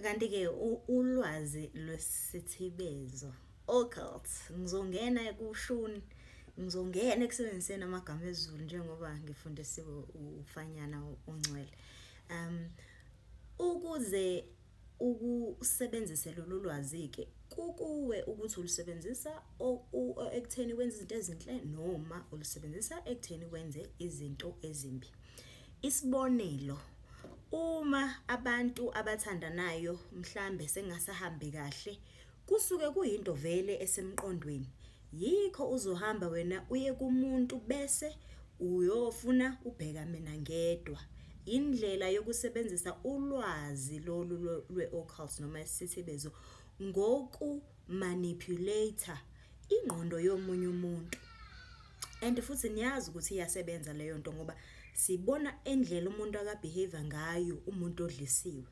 Kanti ke ulwazi lwesithibezo occult ngizongena kushuni, ngizongena ekusebenziseni amagama ezulu njengoba ngifundisiwe ufanyana ongcwele. Ukuze ukusebenzise lolu lwazi ke kukuwe ukuthi ulisebenzisa ekutheni wenze izinto ezinhle noma ulisebenzisa ekutheni wenze izinto ezimbi. Isibonelo, uma abantu abathandanayo mhlambe sengasahambi kahle, kusuke kuyinto vele esemqondweni. Yikho uzohamba wena uye kumuntu bese uyofuna ubheka mina ngedwa. Indlela yokusebenzisa ulwazi lolu lwe-occult noma isithibezo ngoku manipulator ingqondo yomunye umuntu. And futhi niyazi ukuthi iyasebenza leyo nto ngoba sibona endlela umuntu akabehave ngayo umuntu odlisiwe.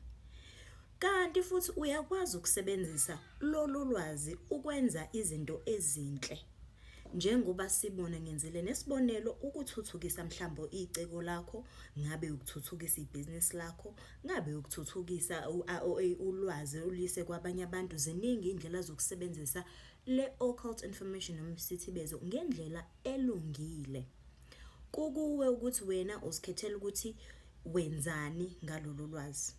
Kanti futhi uyakwazi ukusebenzisa lolu lwazi ukwenza izinto ezinhle. Njengoba sibona ngenzile nesibonelo ukuthuthukisa mhlambo icebo lakho, ngabe ukuthuthukisa ibusiness lakho, ngabe ukuthuthukisa ulwazi olise kwabanye abantu. Ziningi indlela zokusebenzisa le occult information noma isithibezo ngendlela elungile. Kukuwe ukuthi wena uzikhethela ukuthi wenzani ngalolu lwazi.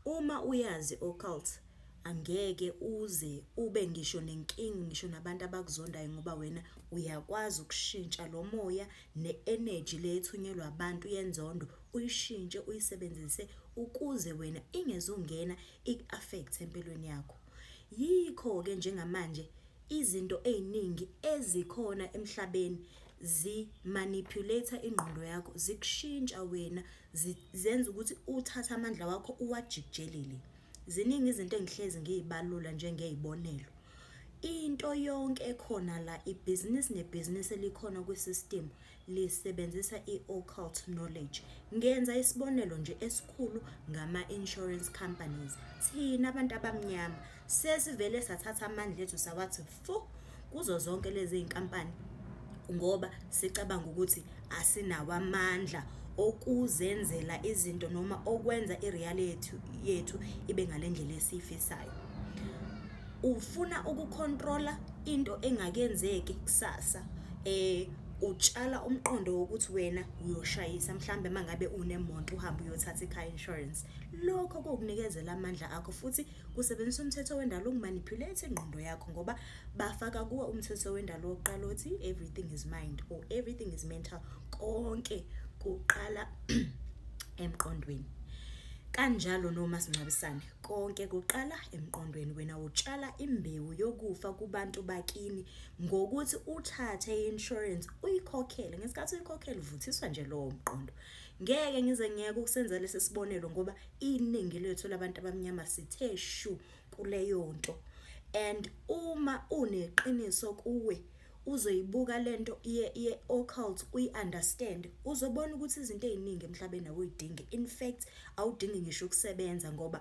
Uma uyazi occult angeke uze ube ngisho nenkingi ngisho nabantu abakuzondayo ngoba wena uyakwazi ukushintsha lo moya ne-energy lethunyelwa abantu yenzondo, uyishintshe uyisebenzise ukuze wena ingezungena ik-affect empilweni yakho. Yikho ke njengamanje izinto eziningi ezikhona emhlabeni zi-manipulate ingqondo yakho, zikushintsha wena, zenza ukuthi uthathe amandla wakho uwajikelele. Ziningi izinto engihlezi ngizibalula njengezibonelo. Into yonke ekhona la, ibhizinisi nebhizinisi elikhona kwisystem lisebenzisa i-occult knowledge. Ngenza isibonelo nje esikhulu ngama-insurance companies. Thina abantu abamnyama sesivele sathatha amandla ethu sawathi fu kuzo zonke lezi zinkampani ngoba sicabanga ukuthi asinawo amandla okuzenzela izinto noma okwenza ireality yethu ibe ngalendlela esifisayo. Ufuna ukukontrola into engakenzeki kusasa, utshala umqondo wokuthi wena uyoshayisa mhlambe mangabe unemonto uhamba uyothatha i-car insurance. Lokho kokunikezela amandla akho futhi kusebenzisa umthetho wendalo ukumanipulate ingqondo yakho ngoba bafaka kuwe umthetho wendalo oqala uthi everything is mind or everything is mental. Konke kuqala emqondweni. Kanjalo noma singcwabisane, konke kuqala emqondweni. Wena utshala imbewu yokufa kubantu bakini ngokuthi uthathe i-insurance uyikhokhele. Ngesikhathi uyikhokhela uvuthiswa nje lowo mqondo. Ngeke ngize ngiyeke ukusenza lesi sibonelo ngoba iningi lethu labantu abamnyama sithe shu kuleyo nto. And uma uneqiniso kuwe uzoyibuka lento ye-occult uyi-understand, uzobona ukuthi izinto eziningi emhlabeni awuyidingi. In fact awudingi ngisho ukusebenza ngoba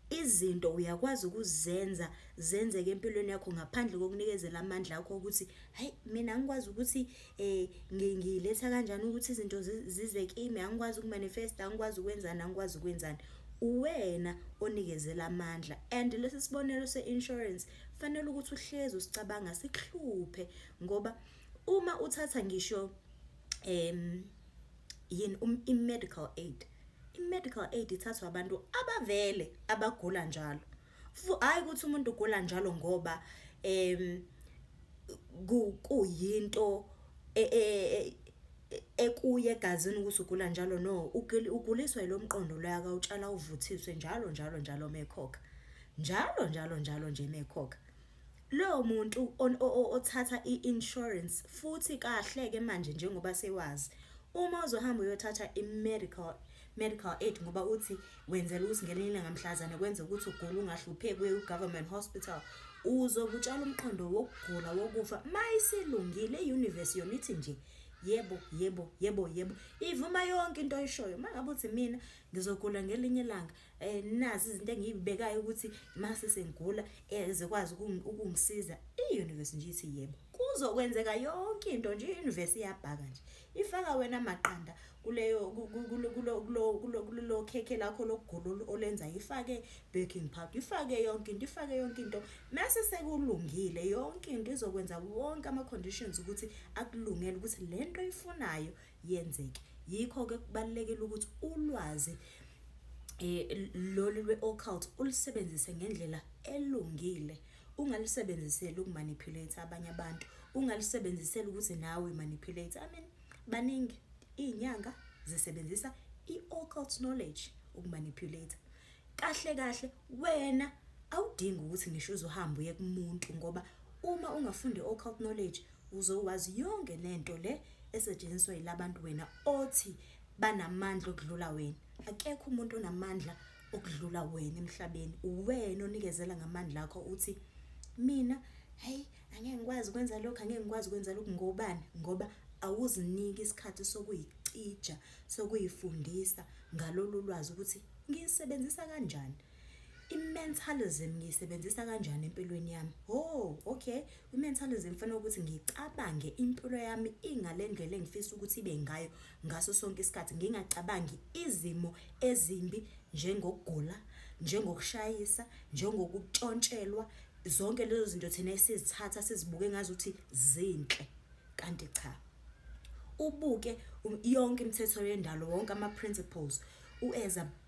izinto uyakwazi ukuzenza zenzeke empilweni yakho ngaphandle kokunikezela amandla akho ukuthi hayi mina ngikwazi ukuthi ngiletha kanjani ukuthi izinto zize kimi, angikwazi ukumanifesta, angikwazi ukwenzana, angikwazi ukwenzana. Uwena onikezela amandla. And lesi sibonelo se-insurance fanele ukuthi uhlezi usicabanga sikuhluphe ngoba uma uthatha ngisho i-medical aid. I-medical aid ithathwa abantu abavele abagula njalo. Hayi ukuthi umuntu ugula njalo ngoba kuyinto ekuye egazini ukuthi ugula njalo. No, uguliswa yilo mqondo lo akawutshala uvuthiswe njalo mekhokha. Njalo nje mekhokha. Lo muntu othatha i-insurance futhi kahle ke manje njengoba sewazi, uma uzohamba uyothatha i-medical aid ngoba uthi wenzela ukuthi ngelinye ilanga mhlazana kwenza ukuthi ugule ungahlupheki kwe-government hospital, uzobutshala umqondo wokugula wokufa. Mayisilungile i-universe yona ithi nje yebo. Ivuma yonke into oyishoyo. Mangabe uthi mina ngizogula ngelinye ilanga, nazi izinto engiyibekayo ukuthi mase sengigula ezokwazi ukungisiza, i-universe nje ithi yebo. kuzokwenzeka yonke into nje. I-universe iyabhaka nje, ifaka wena maqanda kuleyo kulo khekhe lakho lokugula olenza, ifake baking powder, ifake yonke into, mase sekulungile yonke into izokwenza wonke ama-conditions ukuthi akulungele ukuthi lento oyifunayo yenzeke. Yikho-ke kubalulekile ukuthi ulwazi lolu lwe-occult ulisebenzise ngendlela elungile. Ungalisebenziseli ukumanipulate abanye abantu, ungalisebenziseli ukuthi nawe manipulate. Baningi inyanga zisebenzisa i-occult knowledge ukumanipulate. Kahle wena awudingi ukuthi ngisho uzohamba uye kumuntu, ngoba uma ungafundi occult knowledge uzowazi yonke lento le esetshenziswa yilabantu wena othi banamandla okudlula wena. Akekho umuntu onamandla okudlula wena emhlabeni. Uwena onikezela ngamandla akho uthi mina angeke ngikwazi ukwenza lokho, angeke ngikwazi ukwenza lokho. Ngobani? Ngoba awuziniki isikhathi sokuyicija, sokuyifundisa ngalolu lwazi ukuthi ngiyisebenzisa kanjani. I-mentalism ngiyisebenzisa kanjani empilweni yami? Okay, i-mentalism kufanele ukuthi ngicabange impilo yami ingale ndlela engifisa ukuthi ibe ngayo ngaso sonke isikhathi. Ngingacabangi izimo ezimbi, njengokugula, njengokushayisa, njengokuntshontshelwa. Zonke lezo zinto thina esizithatha sizibuke ngazuthi zinhle, kanti cha. Ubuke yonke imithetho yendalo, wonke ama-principles,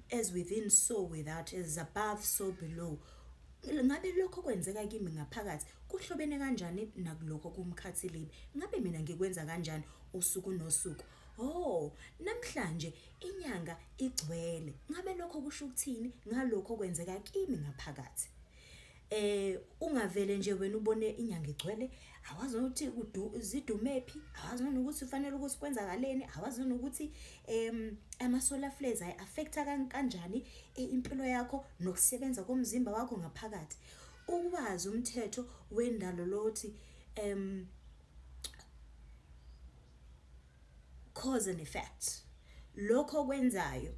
as within so without, as above so below. Ngabe lokho kwenzeka kimi ngaphakathi kuhlobene kanjani nakulokho kumkhathilibe? Ngabe mina ngikwenza kanjani usuku nosuku? Namhlanje inyanga igcwele. Ngabe lokho kusho ukuthini ngalokho kwenzeka kimi ngaphakathi? Ungavele nje wena ubone inyanga igcwele, awazi ukuthi zidumephi, awazi ukuthi kufanele ukuthi kwenzakaleni, awazi ukuthi ama-solar flares affecta kanjani impilo yakho nokusebenza komzimba wakho ngaphakathi. Ukwazi umthetho wendalo lothi cause and effect, lokho kwenzayo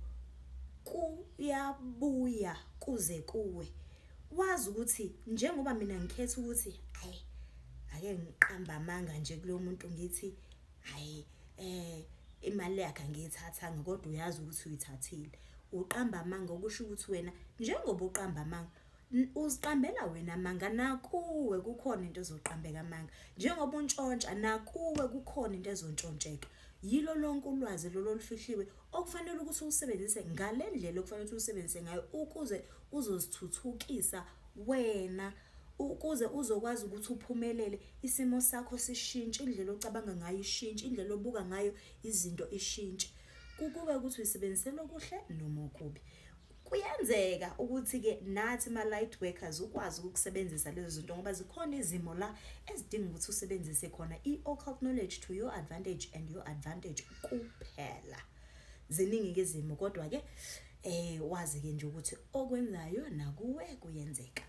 kuyabuya kuze kuwe. Wazi ukuthi njengoba mina ngikhetha ukuthi ake ngiqamba amanga nje kulo muntu ngithi imali yakhe ngiyithathanga, kodwa uyazi ukuthi uyithathile. Uqamba amanga okusho ukuthi wena njengoba uqamba amanga uziqambela wena amanga, nakuwe kukhona into ezoqambeka amanga. Njengoba untshontsha, nakuwe kukhona into ezontshontsheka. Yilo lonke ulwazi lolo olufihliwe okufanele ukuthi ulisebenzise ngale ndlela okufanele ukuthi ulisebenzise ngayo, ukuze uzozithuthukisa wena, ukuze uzokwazi ukuthi uphumelele, isimo sakho sishintshe, indlela ocabanga ngayo ishintshe, indlela obuka ngayo izinto ishintshe. Kube ukuthi uyisebenzisela okuhle noma okubi. Kuyenzeka ukuthi-ke nathi ma-light workers ukwazi ukusebenzisa lezo zinto, ngoba zikhona izimo la ezidinga ukuthi usebenzise khona i-occult knowledge to your advantage and your advantage kuphela. Ziningi izimo, kodwa-ke wazi-ke nje ukuthi okwenzayo nakuwe kuyenzeka.